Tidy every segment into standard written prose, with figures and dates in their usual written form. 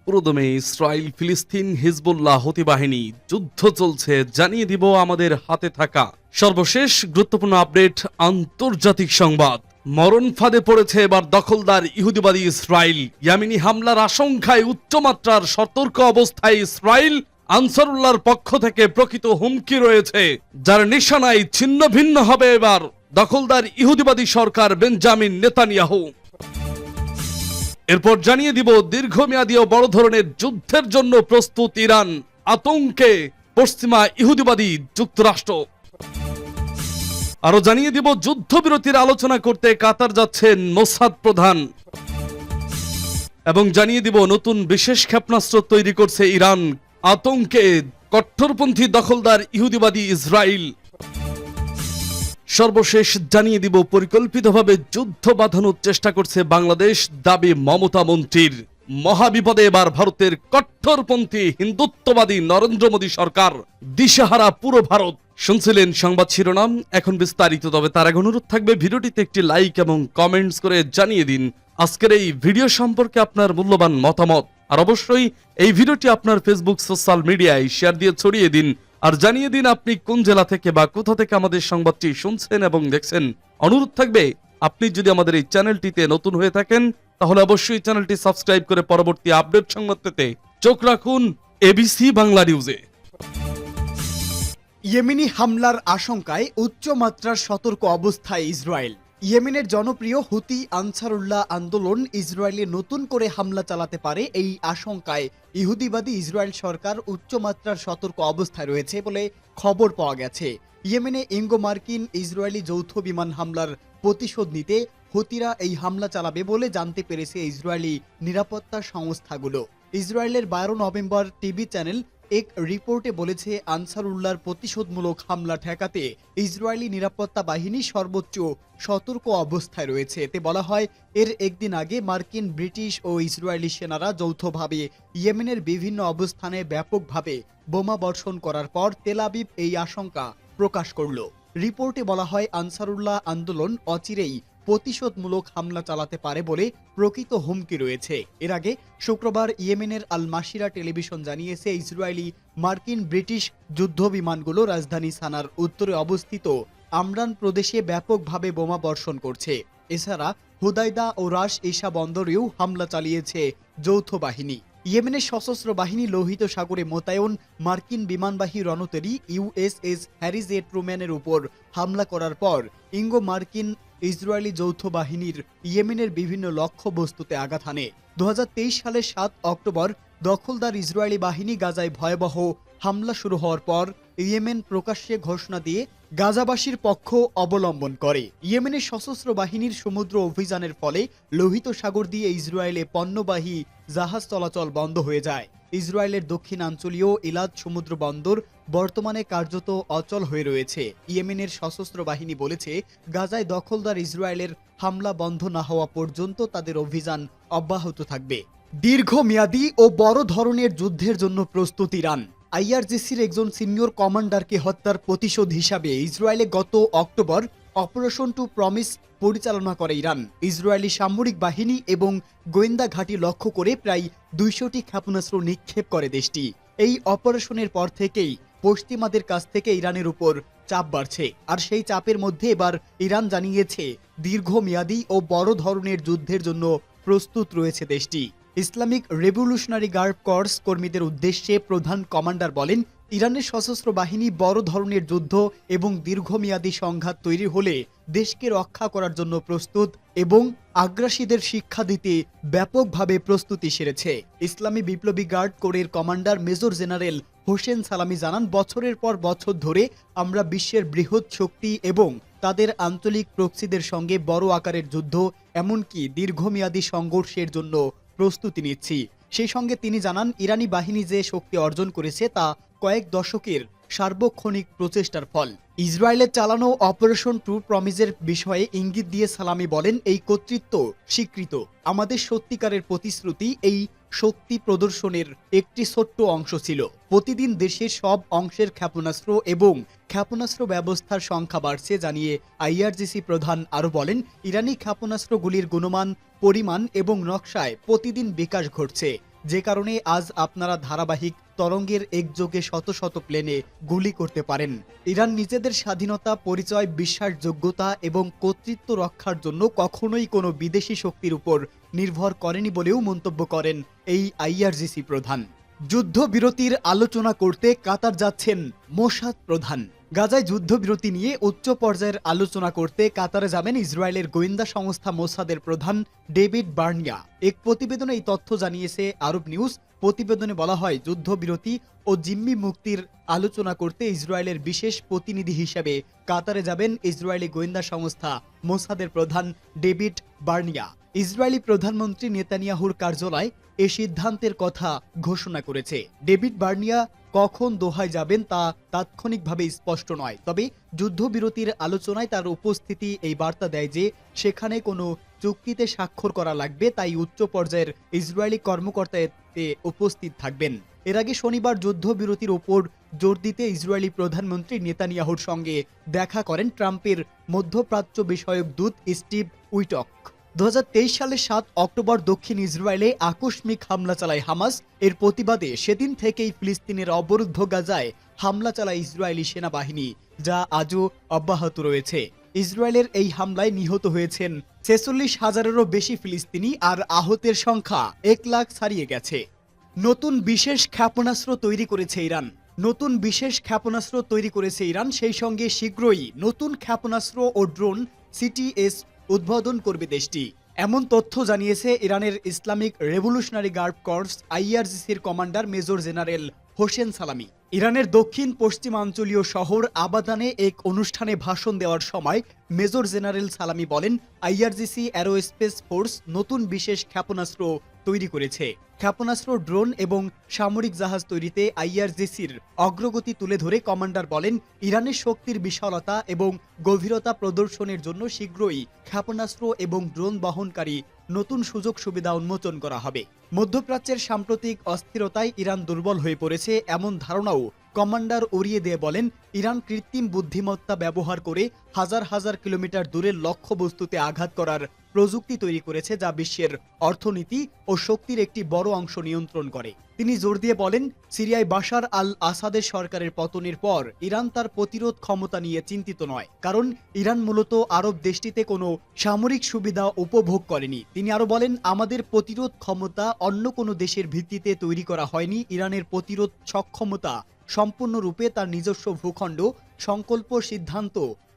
পুরোদমে ইসরায়েল ফিলিস্তিন হিজবুল্লাহ হুতি বাহিনী যুদ্ধ চলছে, জানিয়ে দিব আমাদের হাতে থাকা সর্বশেষ গুরুত্বপূর্ণ আপডেট। আন্তর্জাতিক সংবাদ, মরণ ফাঁদে পড়েছে এবার দখলদার ইহুদিবাদী ইসরায়েল। ইয়ামিনী হামলার আশঙ্কায় উচ্চমাত্রার সতর্ক অবস্থায় ইসরায়েল। আনসারুল্লাহর পক্ষ থেকে প্রকৃত হুমকি রয়েছে, যার নিশানায় ছিন্ন ভিন্ন হবে এবার দখলদার ইহুদিবাদী সরকার বেঞ্জামিন নেতানিয়াহু। এরপর জানিয়ে দিব দীর্ঘমেয়াদী ও বড় ধরনের যুদ্ধের জন্য প্রস্তুত ইরান, আতঙ্কে পশ্চিমা ইহুদিবাদী যুক্তরাষ্ট্র। আরো জানিয়ে দিব যুদ্ধবিরতির আলোচনা করতে কাতার যাচ্ছেন মোসাদ প্রধান, এবং জানিয়ে দিব নতুন বিশেষ ক্ষেপণাস্ত্র তৈরি করছে ইরান, আতঙ্কে কট্টরপন্থী দখলদার ইহুদিবাদী ইসরায়েল। সর্বশেষ জানিয়ে দিব পরিকল্পিতভাবে যুদ্ধ বাঁধানোর চেষ্টা করছে বাংলাদেশ, দাবি মমতা মন্ত্রীর। মহাবিপদে এবার ভারতের কট্টরপন্থী হিন্দুত্ববাদী নরেন্দ্র মোদী সরকার, দিশেহারা পুরো ভারত। শুনছিলেন সংবাদ শিরোনাম, এখন বিস্তারিত। তবে তার আগে অনুরোধ থাকবে ভিডিওটিতে একটি লাইক এবং কমেন্টস করে জানিয়ে দিন আজকের এই ভিডিও সম্পর্কে আপনার মূল্যবান মতামত। আর অবশ্যই এই ভিডিওটি আপনার ফেসবুক সোশ্যাল মিডিয়ায় শেয়ার দিয়ে ছড়িয়ে দিন, আর জানিয়ে দিন আপনি কোন জেলা থেকে বা কোথা থেকে আমাদের সংবাদটি শুনছেন এবং দেখছেন। অনুরোধ থাকবে আপনি যদি আমাদের এই চ্যানেলটিতে নতুন হয়ে থাকেন তাহলে অবশ্যই চ্যানেলটি সাবস্ক্রাইব করে পরবর্তী আপডেট সংবাদ পেতে চোখ রাখুন এবিসি বাংলা নিউজে। ইয়েমেনি হামলার আশঙ্কায় উচ্চমাত্রার সতর্ক অবস্থায় ইসরায়েল। ইয়েমেনের জনপ্রিয় হুতি আনসারুল্লাহ আন্দোলন ইসরায়েলে নতুন করে হামলা চালাতে পারে, এই আশঙ্কায় ইহুদিবাদী ইসরায়েল সরকার উচ্চমাত্রার সতর্ক অবস্থায় রয়েছে বলে খবর পাওয়া গেছে। ইয়েমেনে ইঙ্গো মার্কিন ইসরায়েলি যৌথ বিমান হামলার প্রতিশোধ নিতে হুতিরা এই হামলা চালাবে বলে জানতে পেরেছে ইসরায়েলি নিরাপত্তা সংস্থাগুলো। ইসরায়েলের 12 নভেম্বর টিভি চ্যানেল এক রিপোর্টে বলেছে আনসারুল্লাহর প্রতিশোধমূলক হামলা ঠেকাতে ইসরায়েলি নিরাপত্তা বাহিনী সর্বোচ্চ সতর্ক অবস্থায় রয়েছে। এতে বলা হয়, এর একদিন আগে মার্কিন, ব্রিটিশ ও ইসরায়েলি সেনারা যৌথভাবে ইয়েমেনের বিভিন্ন অবস্থানে ব্যাপকভাবে বোমা বর্ষণ করার পর তেল আবিব এই আশঙ্কা প্রকাশ করল। রিপোর্টে বলা হয়, আনসারুল্লাহ আন্দোলন অচিরেই প্রতিশোধমূলক হামলা চালাতে পারে বলে প্রকৃত হুমকি রয়েছে। এর আগে শুক্রবার ইয়েমেনের আল মাসিরা টেলিভিশন জানিয়েছে, ইসরায়েলি, মার্কিন, ব্রিটিশ যুদ্ধ বিমানগুলো রাজধানী সানার উত্তরে অবস্থিত আমরান প্রদেশে ব্যাপকভাবে বোমা বর্ষণ করছে। এছাড়া হুদাইদা ও রাস ইসা বন্দরেও হামলা চালিয়েছে যৌথ বাহিনী। ইয়েমেনের সশস্ত্র বাহিনী লোহিত সাগরে মোতায়েন মার্কিন বিমানবাহী রণতরী ইউএসএস হ্যারি জে ট্রুম্যানের উপর হামলা করার পর ইঙ্গো মার্কিন ইসরায়েলি যৌথ বাহিনীর ইয়েমেনের বিভিন্ন লক্ষ্যবস্তুতে আঘাত হানে। 2023 সালের 7 অক্টোবর দখলদার ইসরায়েলি বাহিনী গাজায় ভয়াবহ হামলা শুরু হওয়ার পর ইয়েমেন প্রকাশ্যে ঘোষণা দিয়ে গাজাবাসীর পক্ষ অবলম্বন করে। ইয়েমেনের সশস্ত্র বাহিনীর সমুদ্র অভিযানের ফলে লোহিত সাগর দিয়ে ইসরায়েলে পণ্যবাহী জাহাজ চলাচল বন্ধ হয়ে যায়। ইসরায়েলের দক্ষিণাঞ্চলীয় ইলাদ সমুদ্র বন্দর বর্তমানে কার্যত অচল হয়ে রয়েছে। ইয়েমেনের সশস্ত্র বাহিনী বলেছে, গাজায় দখলদার ইসরায়েলের হামলা বন্ধ না হওয়া পর্যন্ত তাদের অভিযান অব্যাহত থাকবে। দীর্ঘমেয়াদী ও বড় ধরনের যুদ্ধের জন্য প্রস্তুত ইরান। আইআরজিসির একজন সিনিয়র কমান্ডারকে হত্যার প্রতিশোধ হিসাবে ইসরায়েলে গত অক্টোবর অপারেশন টু প্রমিস পরিচালনা করে ইরান। ইসরায়েলি সামরিক বাহিনী এবং গোয়েন্দা ঘাঁটি লক্ষ্য করে প্রায় 200টি ক্ষেপণাস্ত্র নিক্ষেপ করে দেশটি। এই অপারেশনের পর থেকেই পশ্চিমাদের কাছ থেকে ইরানের উপর চাপ বাড়ছে, আর সেই চাপের মধ্যে এবার ইরান জানিয়েছে দীর্ঘমেয়াদী ও বড় ধরনের যুদ্ধের জন্য প্রস্তুত রয়েছে দেশটি। ইসলামিক রেভলিউশনারি গার্ড কর্পস কর্মীদের উদ্দেশ্যে প্রধান কমান্ডার বলেন, ইরানের সশস্ত্র বাহিনী বড় ধরনের যুদ্ধ এবং দীর্ঘমেয়াদী সংঘাত তৈরি হলে দেশকে রক্ষা করার জন্য প্রস্তুত এবং আগ্রাসীদের শিক্ষা দিতে ব্যাপকভাবে প্রস্তুতি সেরেছে। ইসলামী বিপ্লবী গার্ড কোরের কমান্ডার মেজর জেনারেল হোসেন সালামি জানান, বছরের পর বছর ধরে আমরা বিশ্বের বৃহৎ শক্তি এবং তাদের আঞ্চলিক প্রক্সিদের সঙ্গে বড় আকারের যুদ্ধ, এমনকি দীর্ঘমেয়াদী সংঘর্ষের জন্য প্রস্তুতি নিচ্ছি। সেই সঙ্গে তিনি জানান, ইরানি বাহিনী যে শক্তি অর্জন করেছে তা কয়েক দশকের সার্বক্ষণিক প্রচেষ্টার ফল। ইসরায়েলের চালানো অপারেশন টু প্রমিসের বিষয়ে ইঙ্গিত দিয়ে সালামি বলেন, এই কর্তৃত্ব স্বীকৃত। আমাদের সত্যিকারের প্রতিশ্রুতি এই শক্তি প্রদর্শনের একটি ছোট্ট অংশ ছিল। প্রতিদিন দেশের সব অংশের ক্ষেপণাস্ত্র এবং ক্ষেপণাস্ত্র ব্যবস্থার সংখ্যা বাড়ছে জানিয়ে আইআরজিসি প্রধান আরও বলেন, ইরানি ক্ষেপণাস্ত্রগুলির গুণমান, পরিমাণ এবং নকশায় প্রতিদিন বিকাশ ঘটছে। যে কারণে আজ আপনারা ধারাবাহিক তরঙ্গের একযোগে শত শত প্লেনে গুলি করতে পারেন। ইরান নিজেদের স্বাধীনতা, পরিচয়, বিশ্বাসযোগ্যতা এবং কর্তৃত্ব রক্ষার জন্য কখনোই কোনো বিদেশি শক্তির উপর নির্ভর করেনি বলেও মন্তব্য করেন এই আইআরজিসি প্রধান। যুদ্ধবিরতির আলোচনা করতে কাতার যাচ্ছেন মোসাদ প্রধান। গাজায় যুদ্ধবিরতি নিয়ে উচ্চ পর্যায়ের আলোচনা করতে কাতারে যাবেন ইসরায়েলের গোয়েন্দা সংস্থা মোসাদের প্রধান ডেভিড বার্নিয়া। এক প্রতিবেদনে এই তথ্য জানিয়েছে আরব নিউজ। প্রতিবেদনে বলা হয়, যুদ্ধবিরতি ও জিম্মি মুক্তির আলোচনা করতে ইসরায়েলের বিশেষ প্রতিনিধি হিসেবে কাতারে যাবেন ইসরায়েলি গোয়েন্দা সংস্থা মোসাদের প্রধান ডেভিড বার্নিয়া। ইসরায়েলি প্রধানমন্ত্রী নেতানিয়াহুর কার্যালয় এ সিদ্ধান্তের কথা ঘোষণা করেছে। ডেভিড বার্নিয়া কখন দোহায় যাবেন তা তাৎক্ষণিকভাবে স্পষ্ট নয়, তবে যুদ্ধবিরতির আলোচনায় তার উপস্থিতি এই বার্তা দেয় যে সেখানে কোনো চুক্তিতে স্বাক্ষর করা লাগবে, তাই উচ্চ পর্যায়ের ইসরায়েলি কর্মকর্তা এতে উপস্থিত থাকবেন। এর আগে শনিবার যুদ্ধবিরতির ওপর জোর দিতে ইসরায়েলি প্রধানমন্ত্রী নেতানিয়াহুর সঙ্গে দেখা করেন ট্রাম্পের মধ্যপ্রাচ্য বিষয়ক দূত স্টিভ উইটক। 2023 সালের 7 অক্টোবর দক্ষিণ ইসরায়েলে আকস্মিক হামলা চালায় হামাস। এর প্রতিবাদে সেদিন থেকেই ফিলিস্তিনের অবরুদ্ধ গাজায় হামলা চালায় ইসরায়েলি সেনাবাহিনী, যা আজও অব্যাহত রয়েছে। ইসরায়েলের এই হামলায় নিহত হয়েছেন 46,000-এরও বেশি ফিলিস্তিনি, আর আহতের সংখ্যা 1 লাখ ছাড়িয়ে গেছে। নতুন বিশেষ ক্ষেপণাস্ত্র তৈরি করেছে ইরান। নতুন বিশেষ ক্ষেপণাস্ত্র তৈরি করেছে ইরান, সেই সঙ্গে শীঘ্রই নতুন ক্ষেপণাস্ত্র ও ড্রোন সিটিএস উদ্বোধন করবে দেশটি। এমন তথ্য জানিয়েছে ইরানের ইসলামিক রেভলিউশনারি গার্ড কর্পস আইআরজিসির commander major general Hossein Salami. ইরানের দক্ষিণ পশ্চিমাঞ্চলীয় শহর আবাদানে এক অনুষ্ঠানে ভাষণ দেওয়ার সময় মেজর জেনারেল সালামি বলেন, আইআরজিসি অ্যারোস্পেস ফোর্স নতুন বিশেষ ক্ষেপণাস্ত্র তৈরি করেছে। ক্ষেপণাস্ত্র, ড্রোন এবং সামরিক জাহাজ তৈরিতে আইআরজিসির অগ্রগতি তুলে ধরে কমান্ডার বলেন, ইরানের শক্তির বিশালতা এবং গভীরতা প্রদর্শনের জন্য শীঘ্রই ক্ষেপণাস্ত্র এবং ড্রোন বহনকারী নতুন সুযোগ সুবিধা উন্মোচন করা হবে। মধ্যপ্রাচ্যের সাম্প্রতিক অস্থিরতায় ইরান দুর্বল হয়ে পড়েছে এমন ধারণাও কমান্ডার উড়িয়ে দিয়ে বলেন, ইরান কৃত্রিম বুদ্ধিমত্তা ব্যবহার করে হাজার হাজার কিলোমিটার দূরের লক্ষ্যবস্তুতে আঘাত করার প্রযুক্তি তৈরি করেছে, যা বিশ্বের অর্থনীতি ও শক্তির একটি বড় অংশ নিয়ন্ত্রণ করে। তিনি জোর দিয়ে বলেন, সিরিয়ায় বাশার আল আসাদের সরকারের পতনের পর ইরান তার প্রতিরোধ ক্ষমতা নিয়ে চিন্তিত নয়, কারণ ইরান মূলত আরব দেশটিতে কোনো সামরিক সুবিধা উপভোগ করেনি। তিনি আরও বলেন, আমাদের প্রতিরোধ ক্ষমতা অন্য কোনো দেশের ভিত্তিতে তৈরি করা হয়নি। ইরানের প্রতিরোধ সক্ষমতা সম্পূর্ণরূপে তার নিজস্ব ভূখণ্ড, সংকল্প, সিদ্ধান্ত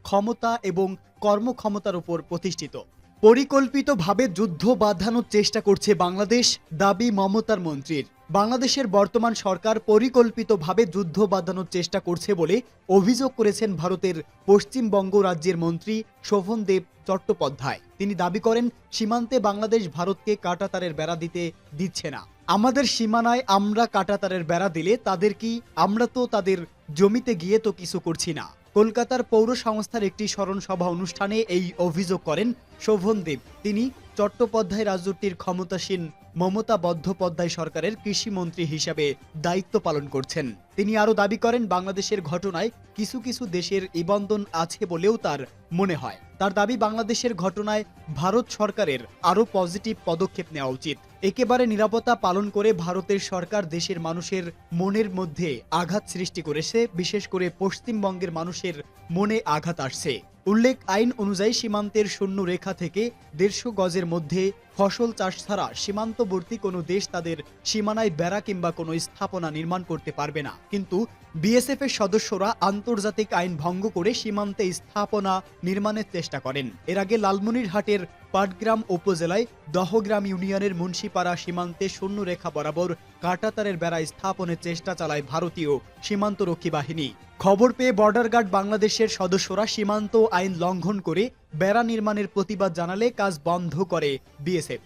ক্ষমতা এবং কর্মক্ষমতার উপর প্রতিষ্ঠিত। পরিকল্পিতভাবে যুদ্ধ বাঁধানোর চেষ্টা করছে বাংলাদেশ, দাবি মমতার মন্ত্রীর। বাংলাদেশের বর্তমান সরকার পরিকল্পিতভাবে যুদ্ধ বাঁধানোর চেষ্টা করছে বলে অভিযোগ করেছেন ভারতের পশ্চিমবঙ্গ রাজ্যের মন্ত্রী শোভনদেব চট্টোপাধ্যায়। তিনি দাবি করেন, সীমান্তে বাংলাদেশ ভারতকে কাঁটাতারের বেড়া দিচ্ছে না। আমাদের সীমানায় আমরা কাঁটাতারের বেড়া দিলে তাদের কি? আমরা তো তাদের জমিতে গিয়ে তো কিছু করছি না। কলকাতার পৌর সংস্থার একটি স্মরণ সভা অনুষ্ঠানে এই অভিযোগ করেন শোভনদেব। তিনি চট্টোপাধ্যায় রাজ্যটির ক্ষমতাসীন মমতা বন্দ্যোপাধ্যায় সরকারের কৃষিমন্ত্রী হিসাবে দায়িত্ব পালন করছেন। তিনি আরও দাবি করেন, বাংলাদেশের ঘটনায় কিছু কিছু দেশের ইবন্দন আছে বলেও তার মনে হয়। তার দাবি, বাংলাদেশের ঘটনায় ভারত সরকারের আরও পজিটিভ পদক্ষেপ নেওয়া উচিত। একেবারে নিরাপত্তা পালন করে ভারতের সরকার দেশের মানুষের মনের মধ্যে আঘাত সৃষ্টি করেছে, বিশেষ করে পশ্চিমবঙ্গের মানুষের মনে আঘাত আসছে। উল্লেখ, আইন অনুযায়ী সীমান্তের শূন্য রেখা থেকে 150 গজের মধ্যে ফসল চাষ ছাড়া সীমান্তবর্তী কোনো দেশ তাদের সীমানায় বেড়া কিংবা কোনো স্থাপনা নির্মাণ করতে পারবে না। কিন্তু বিএসএফ এর সদস্যরা আন্তর্জাতিক আইন ভঙ্গ করে সীমান্তে স্থাপনা নির্মাণের চেষ্টা করেন। এর আগে লালমনিরহাটের পাটগ্রাম উপজেলায় দহগ্রাম ইউনিয়নের মুন্সিপাড়া সীমান্তে শূন্য রেখা বরাবর কাঁটাতারের বেড়া স্থাপনের চেষ্টা চালায় ভারতীয় সীমান্তরক্ষী বাহিনী। খবর পেয়ে বর্ডার গার্ড বাংলাদেশের সদস্যরা সীমান্ত আইন লঙ্ঘন করে বেড়া নির্মাণের প্রতিবাদ জানালে কাজ বন্ধ করে বিএসএফ।